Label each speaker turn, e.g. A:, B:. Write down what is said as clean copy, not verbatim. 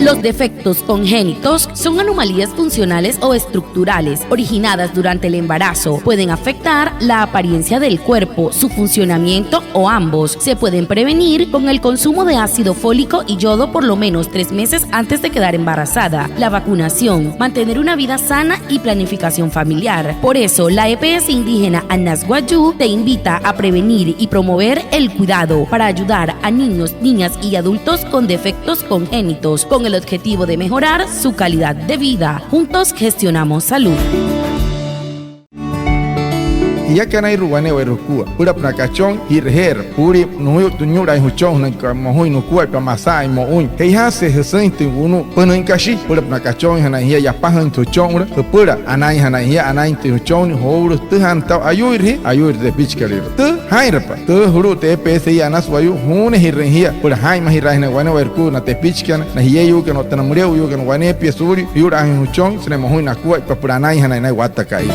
A: Los defectos congénitos son anomalías funcionales o estructurales originadas durante el embarazo. Pueden afectar la apariencia del cuerpo, su funcionamiento o ambos. Se pueden prevenir con el consumo de ácido fólico y yodo por lo menos 3 meses antes de quedar embarazada, la vacunación, mantener una vida sana y planificación familiar. Por eso, la EPS indígena Anasguayú te invita a prevenir y promover el cuidado para ayudar a niños, niñas y adultos con defectos congénitos, con el objetivo de mejorar su calidad de vida. Juntos gestionamos salud.
B: Ya que hay ruane o rukua, pura placachón y reger, puri no tuñura y huchón, no mojo y no cuerpo, masai moun. Que hace se uno, bueno en cashi, pura placachón, hanahia ya pajan tu chongra, pura anay hanahia anay tu chon, horo, tu hanta ayur de pichcalir. Tu hairapa, tu huru te pese y anas wayu, hune y regia, pura haima y raina guane o erku, na te pichcan, na hieu que no te namurio, yo que no guane piesuri, yura en huchón, se le mojo y na cuerpo, pura anay hanay watakai.